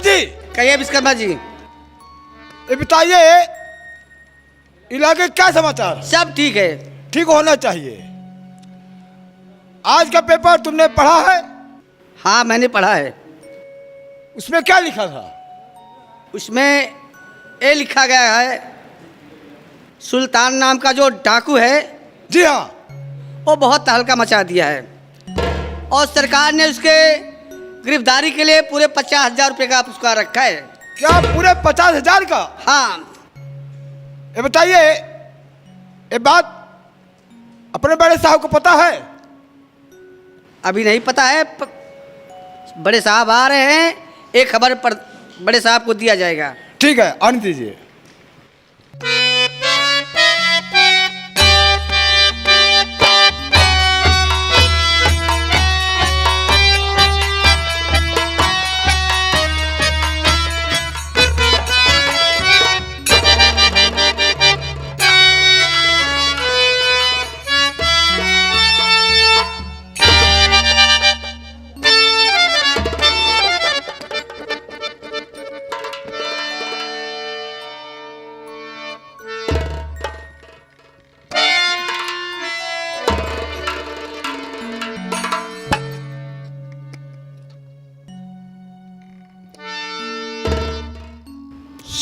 जी। कहिए विश्वकर्मा जी। ये बताइए इलाके क्या समाचार? सब ठीक है। ठीक होना चाहिए। आज का पेपर तुमने पढ़ा है? हाँ मैंने पढ़ा है। उसमें क्या लिखा था? उसमें ये लिखा गया है, सुल्तान नाम का जो डाकू है, जी हाँ, वो बहुत तहलका मचा दिया है और सरकार ने उसके गिरफ्तारी के लिए पूरे 50,000 रुपये का पुरस्कार रखा है। क्या पूरे 50,000 का? हाँ। ये बताइए, ये बात अपने बड़े साहब को पता है? अभी नहीं पता है, बड़े साहब आ रहे हैं, एक खबर पर बड़े साहब को दिया जाएगा। ठीक है, आने दीजिए।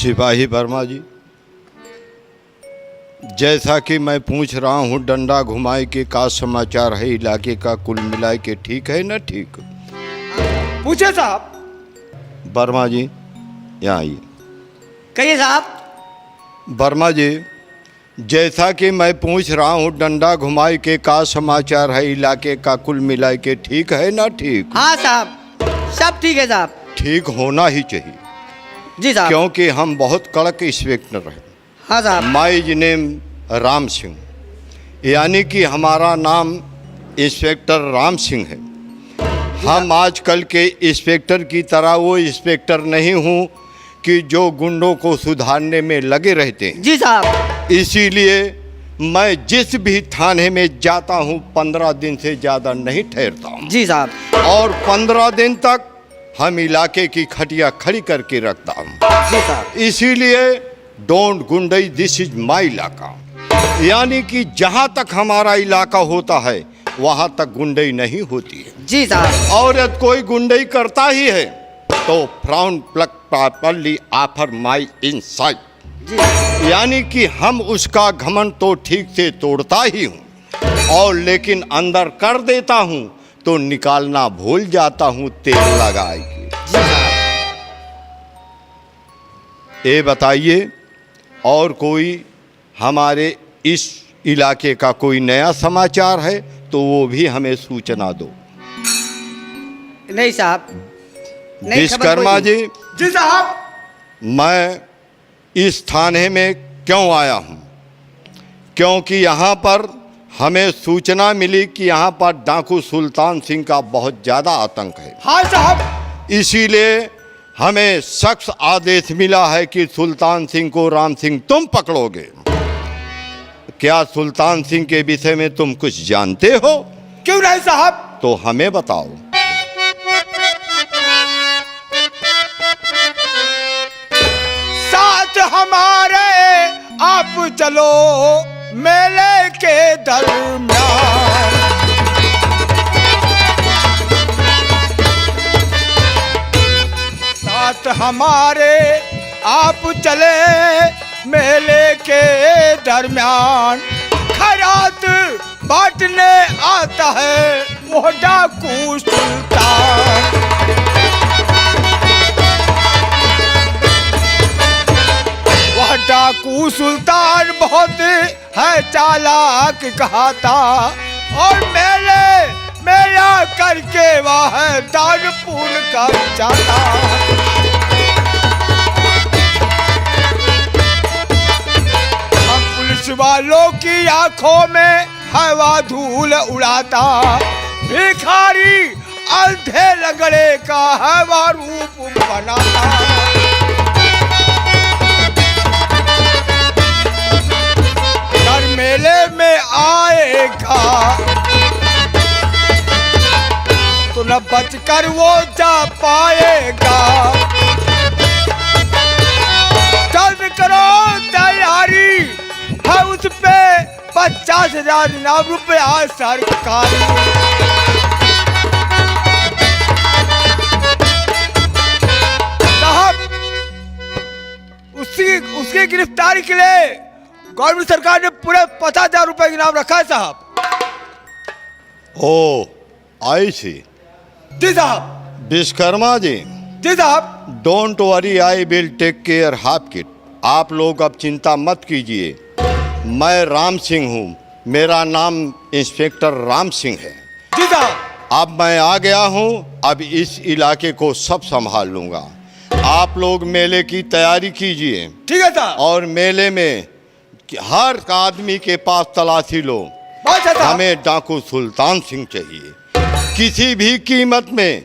सिपाही वर्मा जी, जैसा कि मैं पूछ रहा हूँ, डंडा घुमाए के का समाचार है इलाके का, कुल मिलाए के ठीक है ना? ठीक पूछे साहब। वर्मा जी यहाँ आइए। कहिए साहब। वर्मा जी, जैसा कि मैं पूछ रहा हूँ, डंडा घुमाए के का समाचार है इलाके का, कुल मिलाए के ठीक है ना? ठीक। हाँ साहब, सब ठीक है साहब। ठीक होना ही चाहिए जी साहब। क्योंकि हम बहुत कड़क इंस्पेक्टर हैं। हाँ साहब। माय नेम राम सिंह, यानी कि हमारा नाम इंस्पेक्टर राम सिंह है। हम आजकल के इंस्पेक्टर की तरह वो इंस्पेक्टर नहीं हूँ कि जो गुंडों को सुधारने में लगे रहते हैं। जी साहब। इसीलिए मैं जिस भी थाने में जाता हूँ 15 दिन से ज़्यादा नहीं ठहरता हूँ। जी साहब। और 15 दिन तक हम इलाके की खटिया खड़ी करके रखता हूँ। जी साहब। इसीलिए डोंट गुंडई, दिस इज माई इलाका, यानी कि जहाँ तक हमारा इलाका होता है वहाँ तक गुंडई नहीं होती है। जी साहब। और यदि कोई गुंडई करता ही है तो frown pluck properly offer my inside, यानी कि हम उसका घमंड तो ठीक से तोड़ता ही हूँ और लेकिन अंदर कर देता हूँ तो निकालना भूल जाता हूँ तेल लगाए के। ये बताइए, और कोई हमारे इस इलाके का कोई नया समाचार है तो वो भी हमें सूचना दो। नहीं साहब, विश्वकर्मा जी। जी साहब। मैं इस थाने में क्यों आया हूँ? क्योंकि यहाँ पर हमें सूचना मिली कि यहाँ पर डाकू सुल्तान सिंह का बहुत ज़्यादा आतंक है। हाँ साहब। इसीलिए हमें सख्त आदेश मिला है कि सुल्तान सिंह को राम सिंह तुम पकड़ोगे। क्या सुल्तान सिंह के विषय में तुम कुछ जानते हो? क्यों नहीं साहब। तो हमें बताओ। साथ हमारे आप चलो मेले के दरमियान, साथ हमारे आप चले मेले के दरमियान, खैरात बांटने आता है वो डाकू सुल्तान। वह डाकू सुल्तान बहुत है चालाक कहता और मेला करके वह दान पुण्य कर जाता। हम पुलिस वालों की आंखों में हवा धूल उड़ाता, भिखारी अंधे लंगड़े का हवा रूप बनाता। मेले में आएगा तो न बचकर वो जा पाएगा। गिरफ्तारी है उस पे 50,000 इनाम रुपया सरकारी। उसकी गिरफ्तारी के लिए गवर्नमेंट सरकार ने पूरे 50,000 रुपए इनाम रखा है साहब। ओ आई सी। जी साहब। विश्वकर्मा जी। जी साहब। Don't worry, I will take care of it. आप लोग अब चिंता मत कीजिए। मैं राम सिंह हूँ, मेरा नाम इंस्पेक्टर राम सिंह है। जी साहब। अब मैं आ गया हूँ, अब इस इलाके को सब संभाल लूंगा। आप लोग मेले की तैयारी कीजिए। ठीक है साहब। और मेले में हर आदमी के पास तलाशी लो। हमें डाकू सुल्तान सिंह चाहिए, किसी भी कीमत में।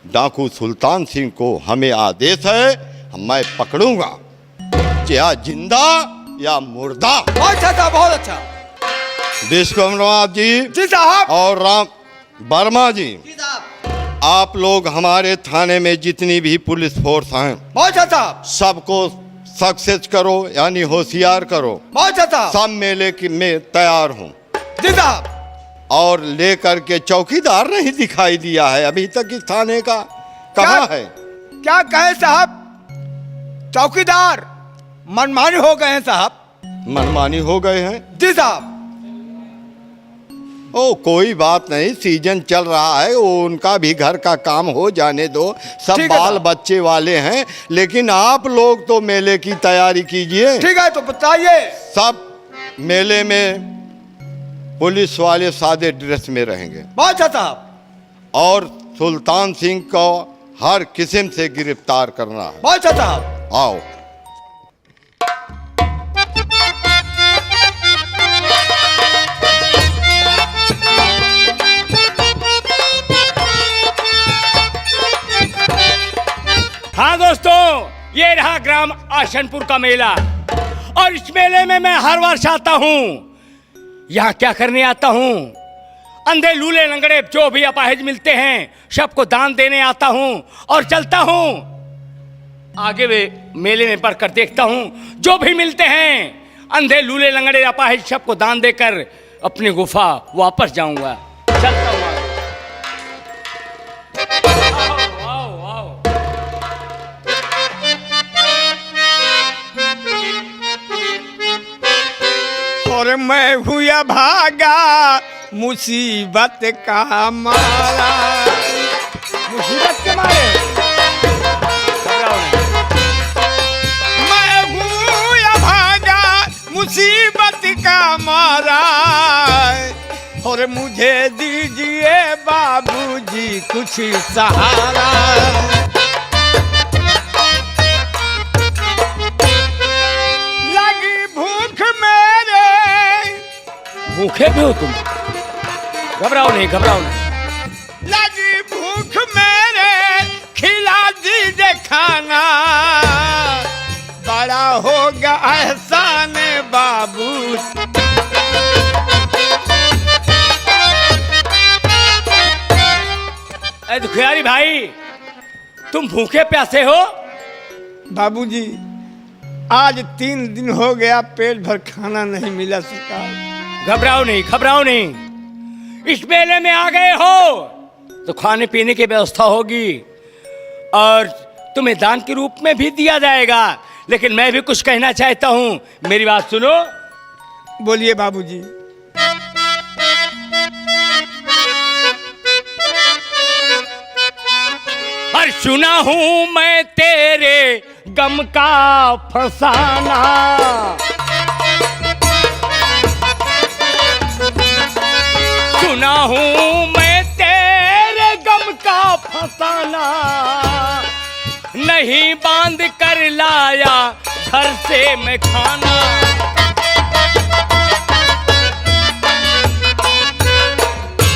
डाकू सुल्तान सिंह को हमें आदेश है, मैं पकड़ूंगा, या जिंदा या मुर्दा। बहुत अच्छा, बहुत अच्छा। विश्वकर्मा जी। जी साहब। और राम वर्मा जी। जी साहब। आप लोग हमारे थाने में जितनी भी पुलिस फोर्स हैं, बहुत अच्छा, सबको सक्सेस करो, यानी होशियार करो। बहुत अच्छा। सब मेले की में तैयार हूँ। जी साहब। और लेकर के चौकीदार नहीं दिखाई दिया है अभी तक इस थाने का, कहाँ है? क्या कहे साहब, चौकीदार मनमानी हो गए हैं साहब। मनमानी हो गए हैं? जी साहब। ओ कोई बात नहीं, सीजन चल रहा है, वो उनका भी घर का काम हो जाने दो, सब बाल बच्चे वाले हैं। लेकिन आप लोग तो मेले की तैयारी कीजिए। ठीक है, तो बताइए। सब मेले में पुलिस वाले सादे ड्रेस में रहेंगे। बहुत अच्छा साहब। और सुल्तान सिंह को हर किस्म से गिरफ्तार करना है। बहुत अच्छा साहब। आओ। हाँ दोस्तों, ये रहा ग्राम आशनपुर का मेला। और इस मेले में मैं हर वर्ष आता हूँ। यहाँ क्या करने आता हूँ? अंधे लूले लंगड़े जो भी अपाहिज मिलते हैं सबको दान देने आता हूँ और चलता हूँ। आगे वे मेले में बढ़कर देखता हूँ, जो भी मिलते हैं अंधे लूले लंगड़े अपाहिज सबको दान देकर अपनी गुफा वापस जाऊंगा। चलता हूँ। आओ, आओ, आओ। और मैं हुआ भागा मुसीबत का मारा। मुसीबत के मारे मैं हुआ भागा मुसीबत का मारा। और मुझे दीजिए बाबूजी कुछ सहारा। लगी भूख मेरे। भूखे भी हो तुम? घबराओ नहीं, घबराओ नहीं। लगी भूख मेरे, खिला दीजिए खाना। बड़ा होगा एहसान बाबू। अरे दुखियारी भाई, तुम भूखे प्यासे हो? बाबूजी, आज 3 दिन हो गया, पेट भर खाना नहीं मिला सरकार। घबराओ नहीं, घबराओ नहीं। इस मेले में आ गए हो तो खाने पीने की व्यवस्था होगी और तुम्हें दान के रूप में भी दिया जाएगा। लेकिन मैं भी कुछ कहना चाहता हूँ, मेरी बात सुनो। बोलिए बाबूजी। और सुना हूँ मैं तेरे गम का फसाना। सुना हूँ मैं तेरे गम का फसाना। नहीं बांध कर लाया घर से मैं खाना।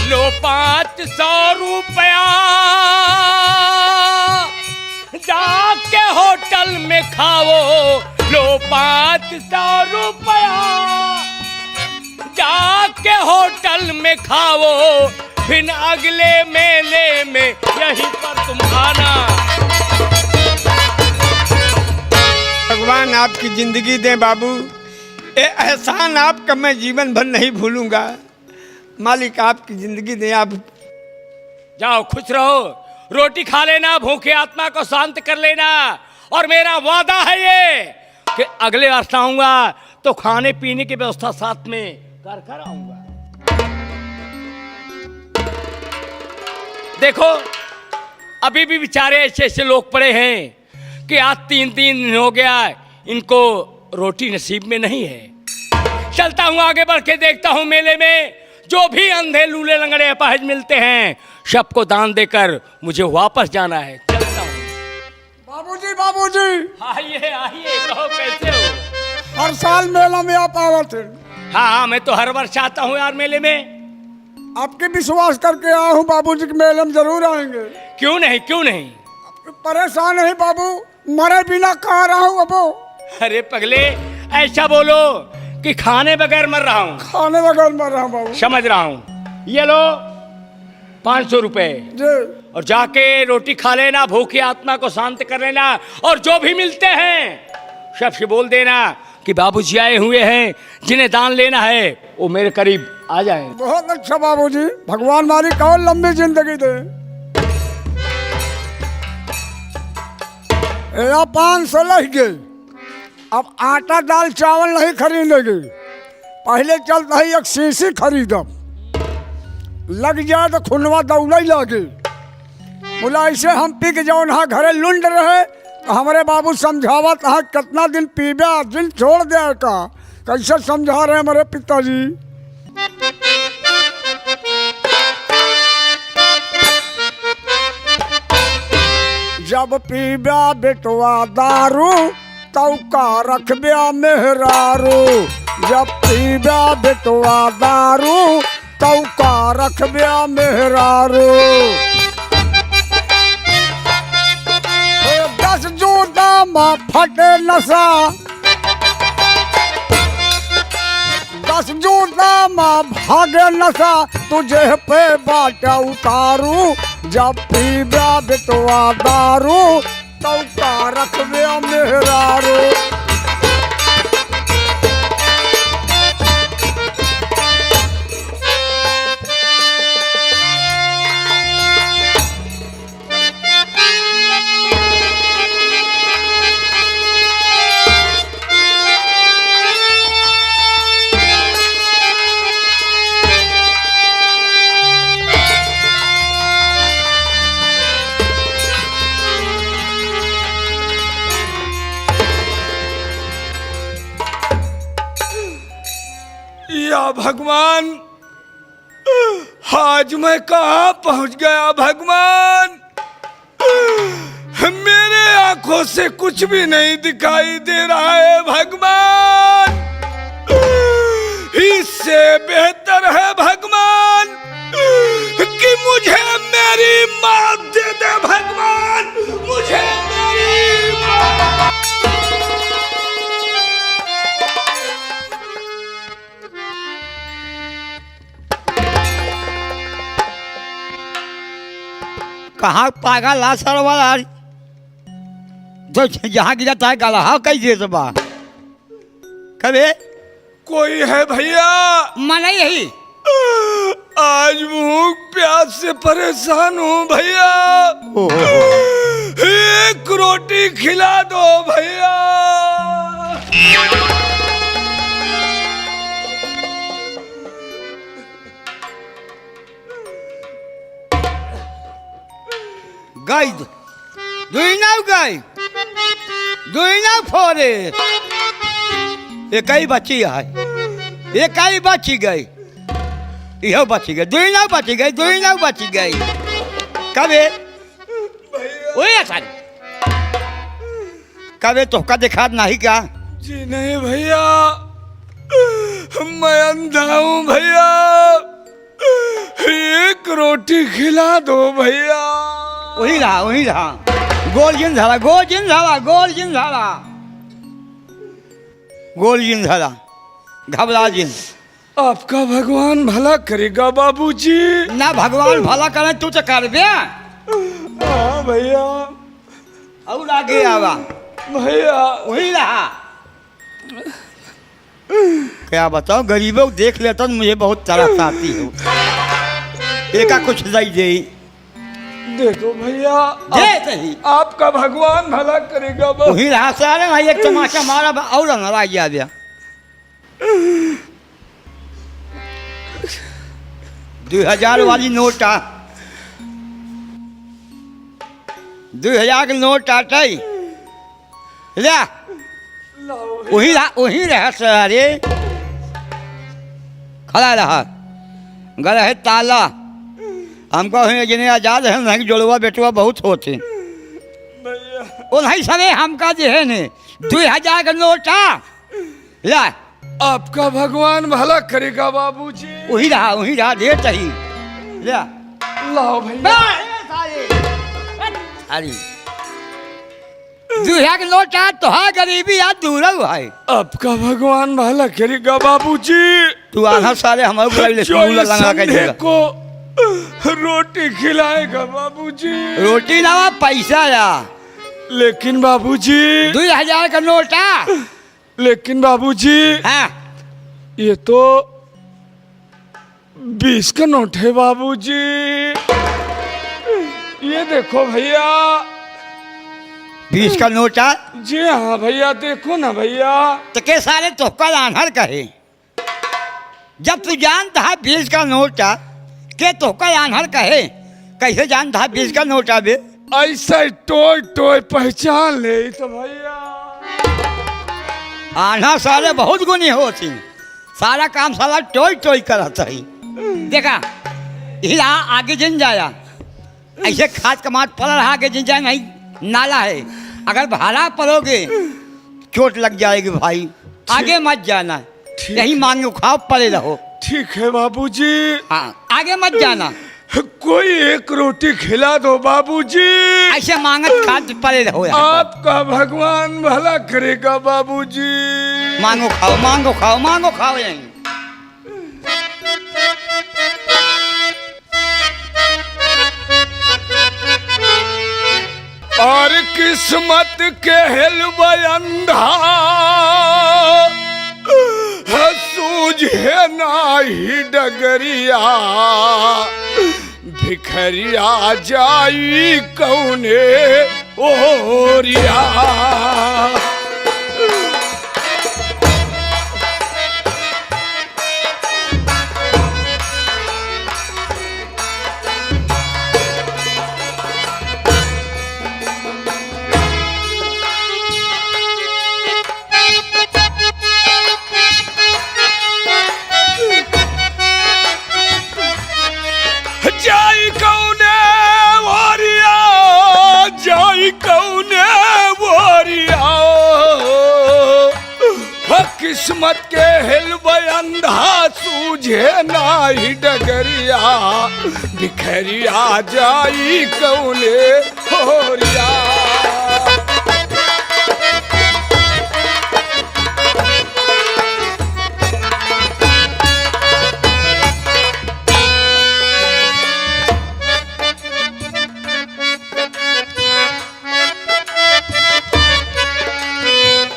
लो 500 रुपया जाके होटल में खाओ। लो 500 रुपया जाके होटल में खाओ। फिर अगले मेले में यहीं पर तुम आना। भगवान आपकी जिंदगी दें बाबू। ये एहसान आपका मैं जीवन भर नहीं भूलूंगा। मालिक आपकी जिंदगी दें। आप जाओ, खुश रहो, रोटी खा लेना, भूखे आत्मा को शांत कर लेना। और मेरा वादा है ये कि अगले वर्ष आऊंगा तो खाने पीने की व्यवस्था साथ में कर आऊंगा। देखो, अभी भी बेचारे ऐसे ऐसे लोग पड़े हैं कि आज 3 दिन हो गया इनको रोटी नसीब में नहीं है। चलता हूं आगे बढ़ के, देखता हूं मेले में जो भी अंधे लूले लंगड़े अपाहिज मिलते हैं सबको दान देकर मुझे वापस जाना है। चलता हूं। बाबूजी, बाबूजी, आइए आइए, कहो कैसे हो? हर साल मेला में आप आवत हैं। हाँ, मैं तो हर वर्ष आता हूँ यार मेले में। आपके विश्वास करके आया हूँ बाबूजी के मेले में जरूर आएंगे। क्यों नहीं, क्यों नहीं? परेशान नहीं बाबू, मरे बिना कहा रहा हूँ अबो। अरे पगले, ऐसा बोलो कि खाने बगैर मर रहा हूँ। खाने बगैर मर रहा हूँ बाबू। समझ रहा हूँ। ये लो 500 रुपए, जी। और जाके रोटी खा लेना, भूखी आत्मा को शांत कर लेना। और जो भी मिलते हैं सबसे बोल देना कि बाबूजी आए हुए हैं, जिन्हें दान लेना है वो मेरे करीब आ जाए। बहुत अच्छा बाबूजी, भगवान मालिक और लंबी जिंदगी दे। 500 लग गई। अब आटा दाल चावल नहीं खरीदेगी, पहले चलता है एक शीशी खरीदब। लग जाए तो खुनवा दौड़ा ही लगे। बोला ऐसे हम पी के जाओ ना घरे लुंड रहे तो हमारे बाबू समझावा था कितना दिन पीबे, दिन छोड़ दे का। कैसे समझा रहे हमारे पिताजी। जब पीबा बेटवा दारू तौ का रखब्या मेहरारू। जब पीबा बेटवा दारू तौ का रखब्या मेहरारू। 10 जूता में फटे नशा, 10 जूता में भागे नशा, तुझे पे बाटा उतारू। जब पीबा बेटवा दारू तौ का रखब्या मेहरारू। या भगवान, आज मैं कहाँ पहुँच गया भगवान। मेरे आंखों से कुछ भी नहीं दिखाई दे रहा है भगवान। इससे बेहतर है भगवान कि मुझे मेरी मौत दे दे भगवान, मुझे मेरी मौत। कहाँ पागल ला सर वाला जो जहाँ गिरता है गाला हाँ कैसे से बा कभी कोई है भैया? मन यही आज भूख प्यास से परेशान हूँ भैया। एक रोटी खिला दो भैया। गाय दुईनाव गाय दुईनाव फोरे एक ही बची है, एक ही बची गई, यह बची गई, दुईनाव बची गई, दुईनाव बची गई। कबे वही सारी कबे तो का देखा नहीं क्या? जी नहीं भैया, मैं अंधा हूँ भैया। एक रोटी खिला दो भैया। वही रहा गोल जिन झाला, गोल जिन झाला, गोल जिन झाला, गोल जिन झाला, घबरा जिन। आपका भगवान भला करेगा बाबूजी। ना भगवान भला करे तू तो कर बे। हाँ भैया। और आगे आवा भैया वही रहा। क्या बताओ, गरीबों को देख लेता तो मुझे बहुत तरस आती हो। एका कुछ दई दे दे दो भैया, दे सही। आपका भगवान भला करेगा बस। वही रहा सारे भाई, एक तमाशा मारा और नाराज आ गया। 2000 वाली नोट आ, 2000 के नोट आटे ले, वही रहा सारे। खड़ा रहा, गला है ताला। हमको जिन्हें आजाद है नहीं जोड़वा बेटवा बहुत होते वो नहीं सरे। हमका जो है ने 2000 का नोट आ ला। आपका भगवान भला करेगा बाबूजी। वही रहा देर चाहिए ले लाओ भैया। अरे 2000 का नोट आ तो हाँ, गरीबी याद दूर है। आपका भगवान भला करेगा बाबूजी। तू आना सारे हमारे संडे को रोटी खिलाएगा बाबूजी। रोटी ना पैसा या। लेकिन बाबूजी 2000 का नोट आ। लेकिन बाबूजी हाँ, ये तो 20 का नोट है बाबूजी। ये देखो भैया। 20 का नोट आ। जी हाँ भैया, देखो ना भैया। तो के सारे तोहका आन्हर कहे। जब तू जानता है 20 का नोट आ, के तोहका आन्हर कहे। कैसे जानता है 20 का नोट आवे? ऐसा टोय टोय पहचान ले तो भैया। आन्हा सारे बहुत गुनी होती, सारा काम सारा टोय टोय करता है। देखा हिला आगे जिन जाया, ऐसे खाद कमाट पड़ रहा, आगे जिन जाए नहीं नाला है। अगर भाड़ा पड़ोगे चोट लग जाएगी भाई, आगे मत जाना। यही मांगो खाओ पड़े रहो। ठीक है बाबूजी। हाँ, आगे मत जाना। कोई एक रोटी खिला दो बाबूजी। ऐसे मांगत खाद पड़े रहो। आपका भगवान भला करेगा बाबूजी। मांगो खाओ, मांगो खाओ, मांगो खाओ। यहीं और किस्मत के हेलवा अंधा सूझे नाही डगरिया। भिखरिया जाई कौने ओरिया। किस्मत के हिलवा अंधा सूझे नाही डगरिया। भिखरिया जाई कौने होरिया।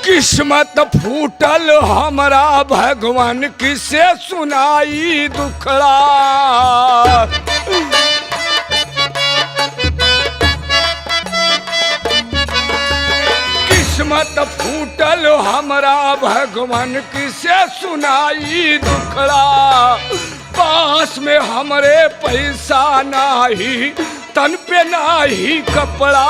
किस्मत फूटल हमरा भगवान किसे सुनाई दुखड़ा। किस्मत फूटल हमरा भगवान किसे सुनाई दुखड़ा। पास में हमरे पैसा नाही, तन पे नाही कपड़ा।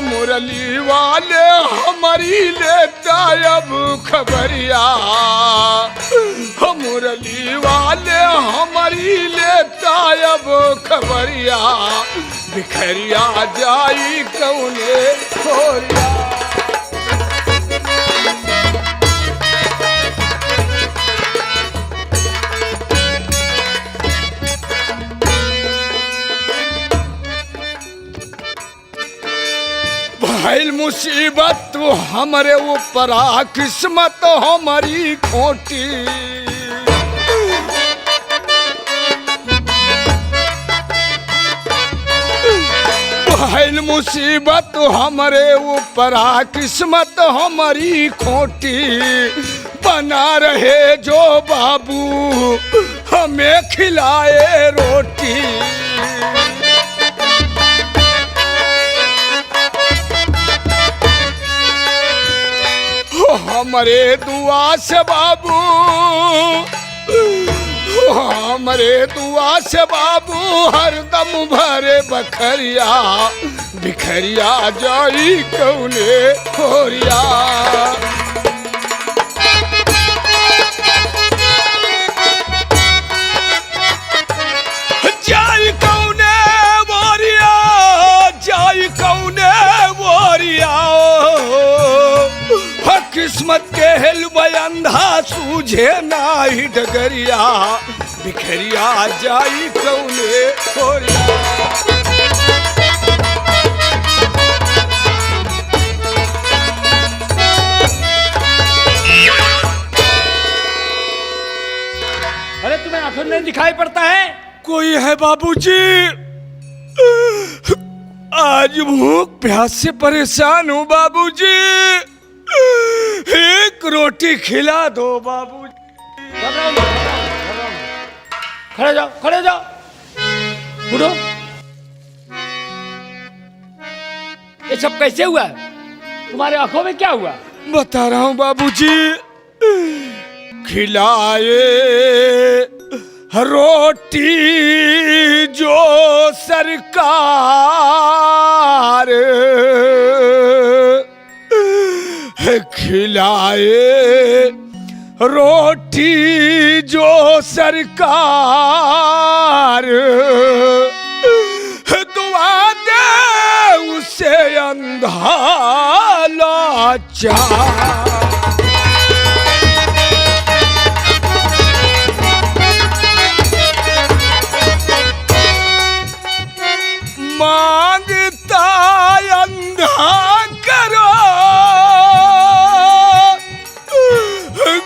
मुरली वाले हमारी लेता अब खबरिया। मुरली वाले हमारी लेता अब खबरिया। भिखरिया जाई कौने होरिया। भइल मुसीबत तो हमरे ऊपर, किस्मत हमारी खोटी। भइल मुसीबत हमरे ऊपरा, किस्मत हमारी खोटी, बना रहे जो बाबू हमें खिलाए रोटी। हमारे दुआ से बाबू, हमारे दुआ से बाबू हरदम भरे बखरिया, बिखरिया जाई कौने खोरिया। जाई कौने बोरिया, जाई कौने बोरिया, किस्मत के हेलवे अंधा सूझे नाही डगरिया, बिखरिया जाई कौने खोरिया। अरे तुम्हें आंखों में दिखाई पड़ता है? कोई है बाबूजी? आज भूख प्यास से परेशान हूँ बाबूजी, एक रोटी खिला दो बाबू। खड़े जाओ, खड़े जाओ, उठो। ये सब कैसे हुआ? तुम्हारे आंखों में क्या हुआ? बता रहा हूँ बाबूजी। खिलाए रोटी जो सरकार, खिलाए रोटी जो सरकार, दुआ दे उसे अंधा लाचार। मांगता अंधा करो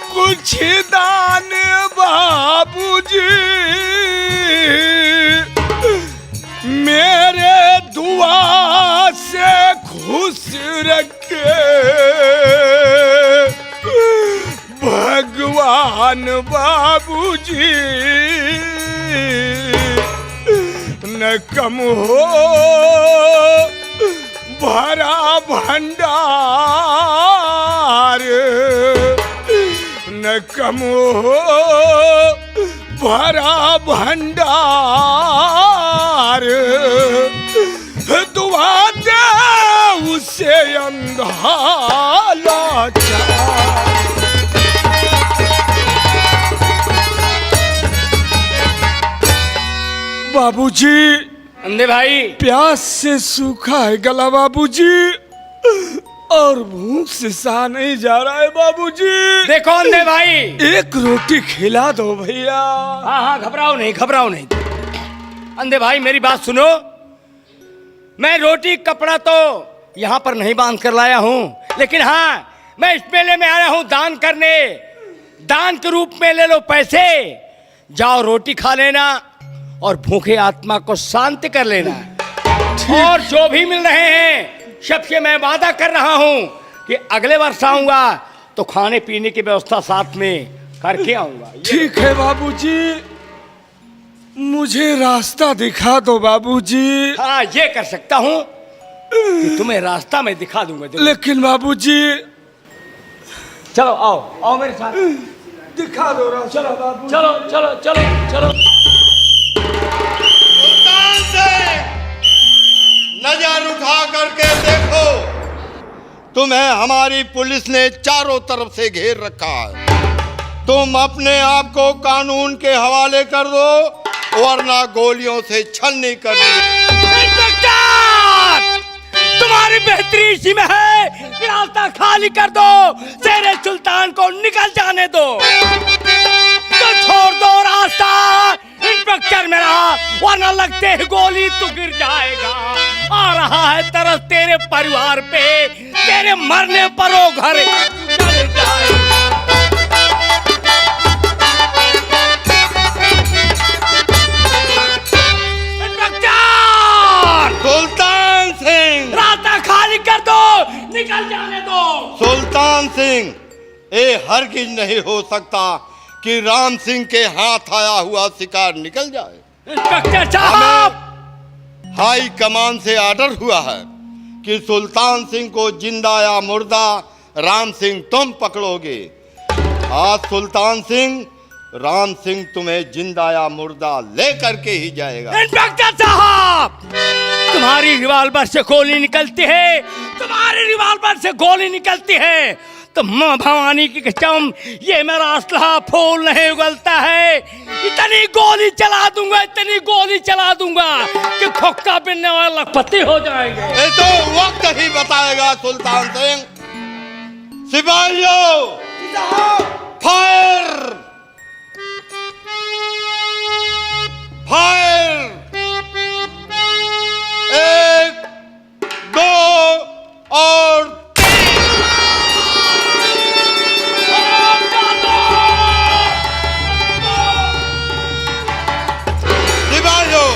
कुछ दान बाबूजी, मेरे दुआ से खुश रखे भगवान बाबूजी। न कम हो भरा भंडार, न कम हो भरा भंडार, दुआ दे उसे अंधा लाचार। बाबूजी, अंधे भाई, प्यास से सूखा है गला बाबूजी, और भूख से सहा नहीं जा रहा है बाबूजी। देखो अंधे भाई, एक रोटी खिला दो भैया। हाँ हाँ, घबराओ नहीं, घबराओ नहीं। अंधे भाई मेरी बात सुनो, मैं रोटी कपड़ा तो यहाँ पर नहीं बांध कर लाया हूँ, लेकिन हाँ मैं इस मेले में आया हूँ दान करने। दान के रूप में ले लो पैसे, जाओ रोटी खा लेना और भूखे आत्मा को शांत कर लेना। और जो भी मिल रहे हैं सबसे मैं वादा कर रहा हूं कि अगले वर्ष आऊंगा तो खाने पीने की व्यवस्था साथ में करके आऊंगा। ठीक है बाबूजी, मुझे रास्ता दिखा दो बाबूजी। हाँ ये कर सकता हूं कि तुम्हें रास्ता मैं दिखा दूंगा। लेकिन बाबूजी, चलो आओ आओ मेरे साथ, दिखा दो रास्ता। चलो बाबू, चलो चलो चलो चलो। सुल्तान से नजर उठा करके देखो, तुम्हें हमारी पुलिस ने चारों तरफ से घेर रखा है। तुम अपने आप को कानून के हवाले कर दो, वरना गोलियों से छलनी कर दी। तुम्हारी बेहतरी इसी में है कि रास्ता खाली कर दो, तेरे सुल्तान को निकल जाने दो। तो छोड़ दो रास्ता इंस्पेक्टर मेरा, वरना लगते ही गोली तो गिर जाएगा। आ रहा है तरस तेरे परिवार पे, तेरे मरने पर वो घर जल जाएगा। सुल्तान निकल जाने दो। सुल्तान सिंह, ये हरगिज नहीं हो सकता कि राम सिंह के हाथ आया हुआ शिकार निकल जाए। इंस्पेक्टर साहब, हाई कमान से ऑर्डर हुआ है कि सुल्तान सिंह को जिंदा या मुर्दा राम सिंह तुम पकड़ोगे। आज सुल्तान सिंह, राम सिंह तुम्हें जिंदा या मुर्दा लेकर के ही जाएगा। इंस्पेक्टर साहब, तुम्हारी रिवॉल्वर से गोली निकलती है, तुम्हारी रिवॉल्वर से गोली निकलती है तो माँ भवानी की कसम ये मेरा असलहा फूल नहीं उगलता है। इतनी गोली चला दूंगा, इतनी गोली चला दूंगा कि खोखा बिनने वाला लखपति हो जाएंगे। ये तो वक्त ही बताएगा सुल्तान सिंह। सिपाहियों, फायर! फायर! 1, 2 और 3। सिपाहियों,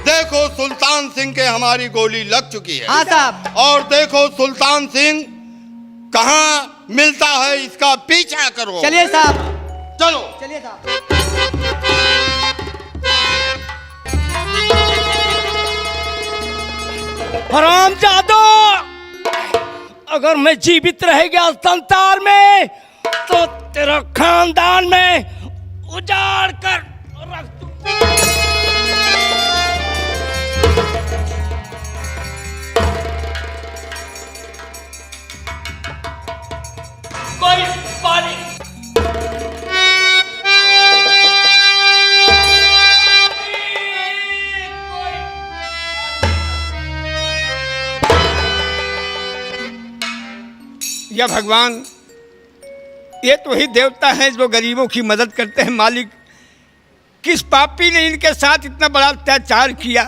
देखो सुल्तान सिंह के हमारी गोली लग चुकी है। हाँ साहब। और देखो सुल्तान सिंह कहाँ मिलता है, इसका पीछा करो। चलिए साहब, चलो। चलिए साहब। हरामजादो, अगर मैं जीवित रह गया संसार में तो तेरा खानदान में उजाड़ कर रख दूंगा। कोई पानी। या भगवान, ये तो ही देवता हैं जो गरीबों की मदद करते हैं। मालिक, किस पापी ने इनके साथ इतना बड़ा अत्याचार किया?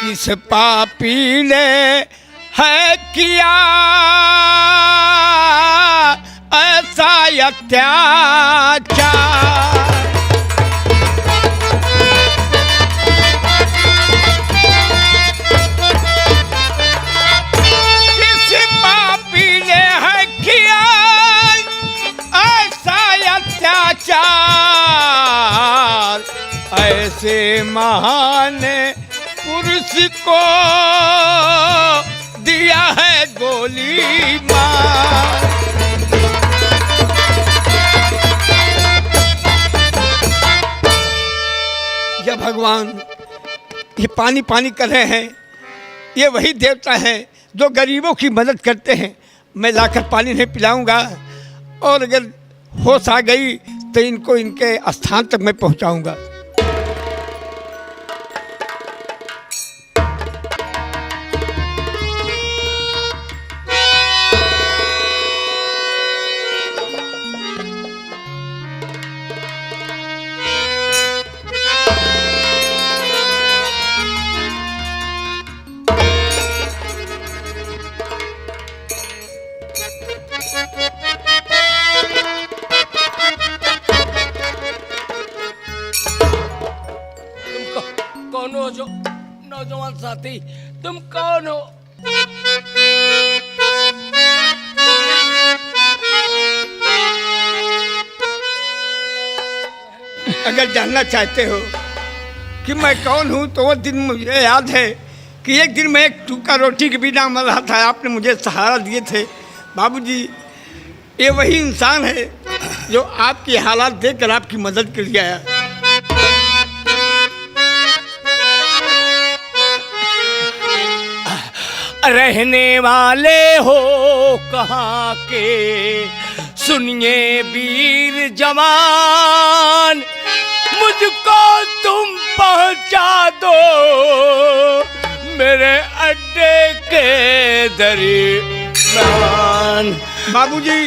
किस पापी ने है किया ऐसा अत्याचार? ऐसे महान पुरुष को दिया है गोली मार। या भगवान, ये पानी पानी कर रहे हैं, ये वही देवता हैं जो गरीबों की मदद करते हैं। मैं लाकर पानी नहीं पिलाऊंगा और अगर होश आ गई तो इनको इनके स्थान तक मैं पहुंचाऊंगा। कौन हो जो नौजवान साथी, तुम कौन हो? अगर जानना चाहते हो कि मैं कौन हूँ तो वो दिन मुझे याद है कि एक दिन मैं एक टूका रोटी के बिना मर रहा था। आपने मुझे सहारा दिए थे। बाबूजी, ये वही इंसान है जो आपकी हालात देखकर आपकी मदद के लिए आया। रहने वाले हो कहाँ के सुनिए वीर जवान, मुझको तुम पहुँचा दो मेरे अड्डे के दरमियान। बाबूजी,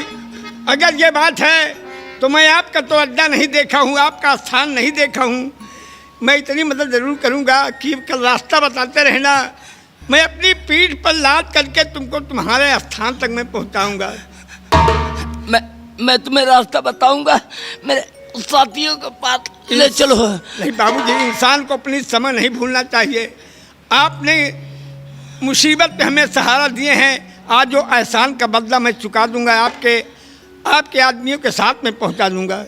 अगर ये बात है तो मैं आपका तो अड्डा नहीं देखा हूँ, आपका स्थान नहीं देखा हूँ। मैं इतनी मदद ज़रूर करूँगा कि कल रास्ता बताते रहना। मैं अपनी पीठ पर लाद करके तुमको तुम्हारे स्थान तक मैं पहुँचाऊँगा। मैं तुम्हें रास्ता बताऊंगा। मेरे साथियों के पास ले चलो। नहीं बाबूजी, इंसान को अपनी समय नहीं भूलना चाहिए। आपने मुसीबत पे हमें सहारा दिए हैं, आज जो एहसान का बदला मैं चुका दूंगा, आपके आदमियों के साथ में पहुंचा दूंगा।